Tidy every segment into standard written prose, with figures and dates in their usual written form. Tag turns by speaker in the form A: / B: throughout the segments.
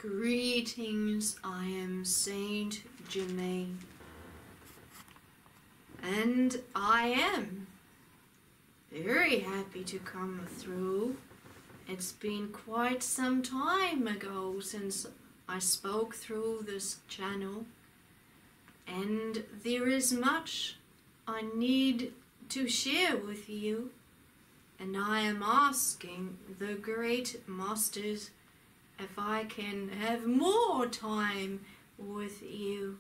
A: Greetings, I am Saint Germain, and I am very happy to come through. It's been quite some time ago since I spoke through this channel, and there is much I need to share with you, and I am asking the great masters if I can have more time with you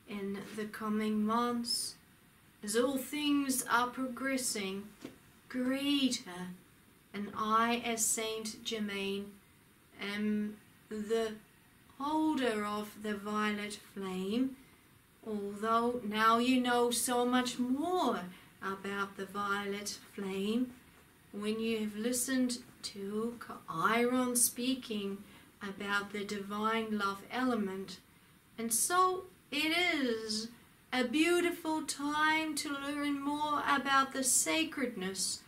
A: in the coming months, as all things are progressing greater, and I, as Saint Germain, am the holder of the violet flame, although now you know so much more about the violet flame when you have listened to CAEAYARON speaking about the divine love element. And so it is a beautiful time to learn more about the sacredness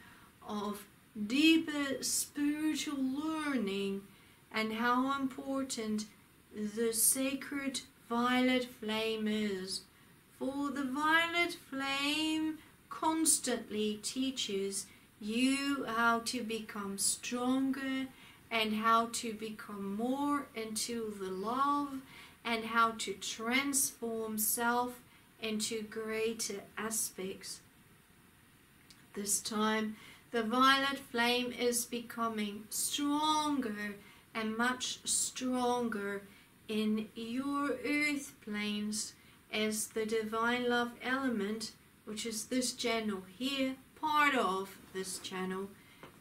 A: of deeper spiritual learning and how important the sacred violet flame is. For the violet flame constantly teaches you how to become stronger and how to become more into the love and how to transform self into greater aspects. This time the violet flame is becoming stronger and much stronger in your earth planes as the divine love element, which is this channel here, part of this channel,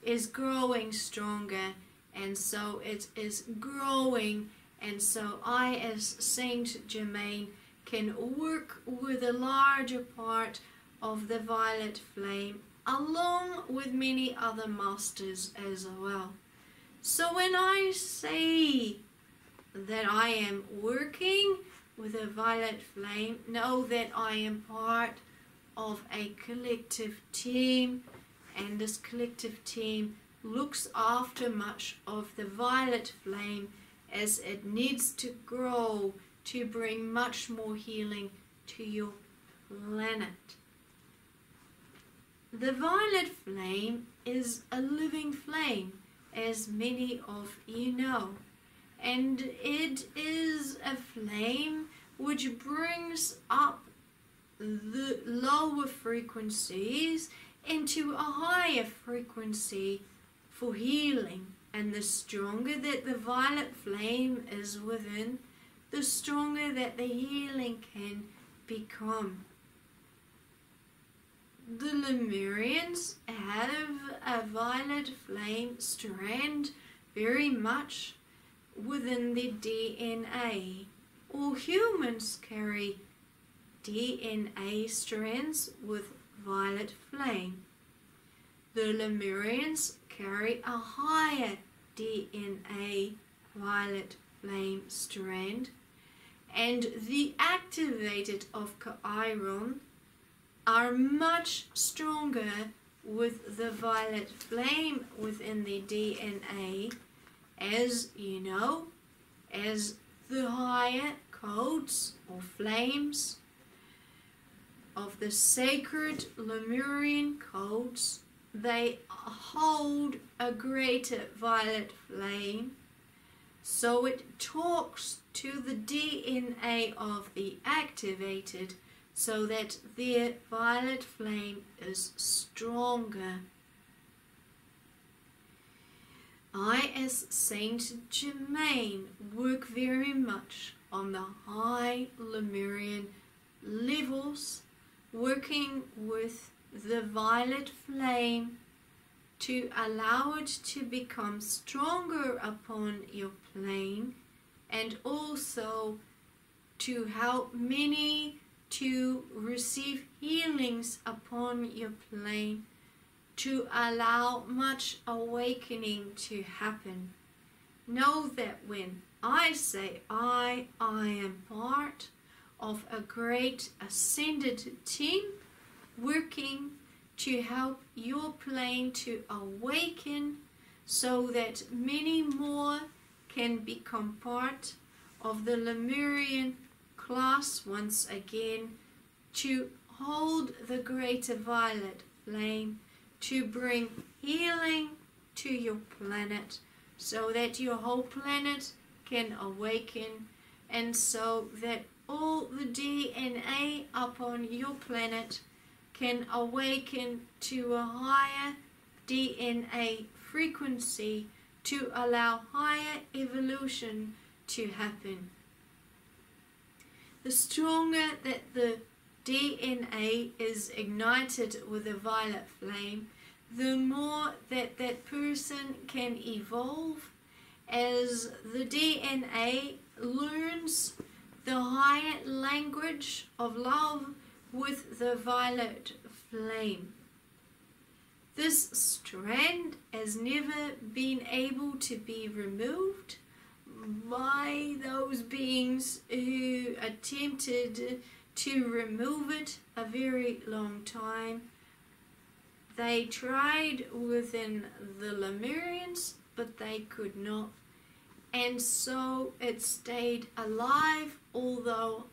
A: is growing stronger. And so it is growing, and so I, as Saint Germain, can work with a larger part of the violet flame along with many other masters as well. So when I say that I am working with a violet flame, know that I am part of a collective team, and this collective team looks after much of the violet flame as it needs to grow to bring much more healing to your planet. The violet flame is a living flame, as many of you know, and it is a flame which brings up the lower frequencies into a higher frequency for healing. And the stronger that the violet flame is within, the stronger that the healing can become. The Lemurians have a violet flame strand very much within the DNA. All humans carry DNA strands with violet flame. The Lemurians carry a higher DNA violet flame strand, and the activated of CAEAYARON are much stronger with the violet flame within the DNA, as you know, as the higher codes or flames of the sacred Lemurian codes, they hold a greater violet flame, so it talks to the DNA of the activated so that their violet flame is stronger. I, as Saint Germain, work very much on the high Lemurian levels, working with the violet flame to allow it to become stronger upon your plane, and also to help many to receive healings upon your plane, to allow much awakening to happen. Know that when I say I am part of a great ascended team working to help your plane to awaken so that many more can become part of the Lemurian class once again to hold the greater violet flame, to bring healing to your planet so that your whole planet can awaken, and so that all the DNA upon your planet can awaken to a higher DNA frequency to allow higher evolution to happen. The stronger that the DNA is ignited with a violet flame, the more that that person can evolve as the DNA learns the higher language of love with the violet flame. This strand has never been able to be removed by those beings who attempted to remove it a very long time. They tried within the Lemurians, but they could not. And so it stayed alive, although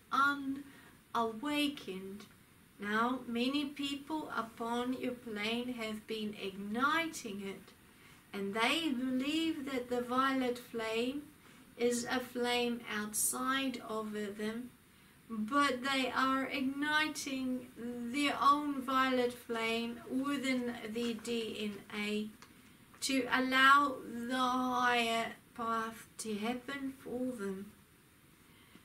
A: unawakened. Now, many people upon your plane have been igniting it, and they believe that the violet flame is a flame outside of them, but they are igniting their own violet flame within their DNA to allow the higher path to happen for them.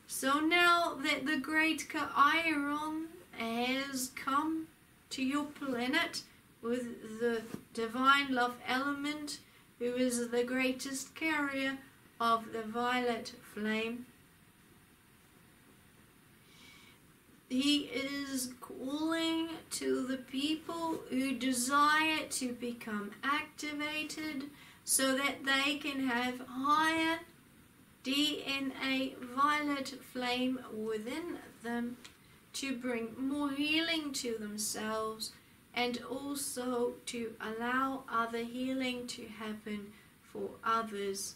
A: So now that the great CAEAYARON has come to your planet with the divine love element, who is the greatest carrier of the violet flame, he is calling to the people who desire to become activated so that they can have higher DNA violet flame within them to bring more healing to themselves, and also to allow other healing to happen for others.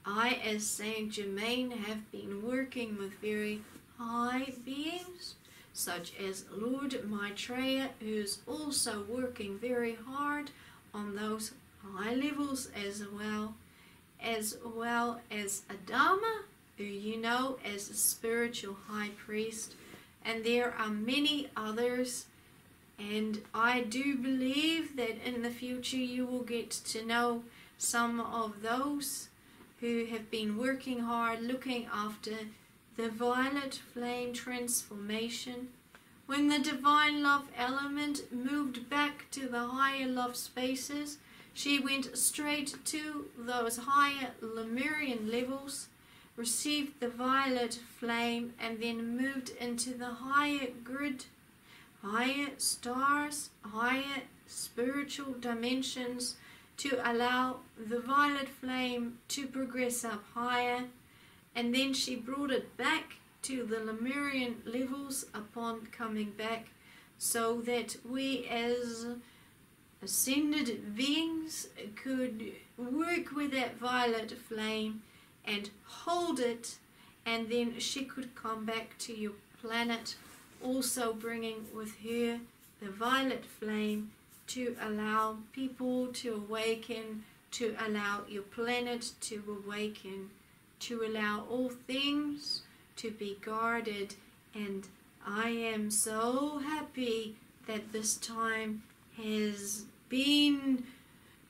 A: I, as Saint Germain, have been working with very high beings, such as Lord Maitreya, who is also working very hard on those high levels, as well as ADAMA, who you know as a spiritual high priest, and there are many others. And I do believe that in the future you will get to know some of those who have been working hard looking after the violet flame transformation. When the divine love element moved back to the higher love spaces, she went straight to those higher Lemurian levels, received the violet flame, and then moved into the higher grid, higher stars, higher spiritual dimensions, to allow the violet flame to progress up higher. And then she brought it back to the Lemurian levels upon coming back, so that we as ascended beings could work with that violet flame and hold it, and then she could come back to your planet, also bringing with her the violet flame to allow people to awaken, to allow your planet to awaken, to allow all things to be guarded. And I am so happy that this time has been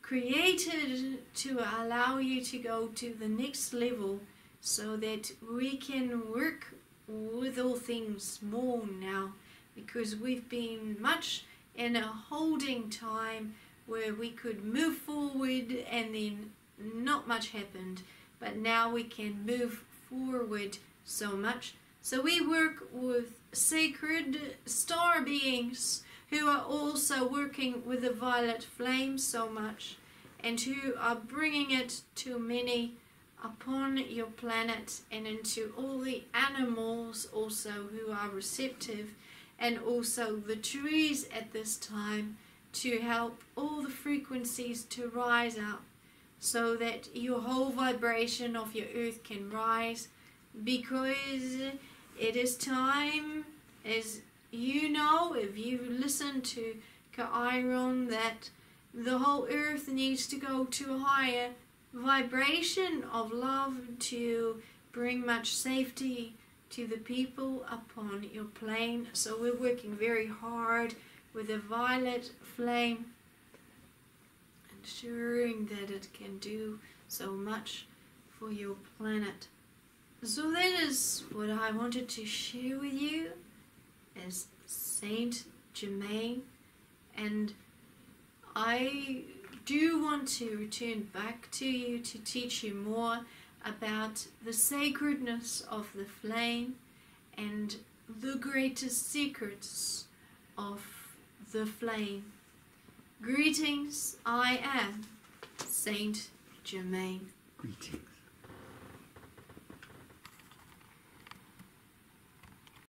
A: created to allow you to go to the next level, so that we can work with all things more now, because we've been much in a holding time where we could move forward and then not much happened, but now we can move forward so much. So we work with sacred star beings who are also working with the violet flame so much, and who are bringing it to many upon your planet, and into all the animals also who are receptive, and also the trees at this time, to help all the frequencies to rise up, so that your whole vibration of your earth can rise. because it is time, as you know, if you listen to CAEAYARON, that the whole earth needs to go to a higher vibration of love to bring much safety to the people upon your plane. So we're working very hard with a violet flame, ensuring that it can do so much for your planet. So that is what I wanted to share with you as Saint Germain, and I do want to return back to you to teach you more about the sacredness of the flame and the greatest secrets of the flame. Greetings, I am Saint Germain.
B: Greetings.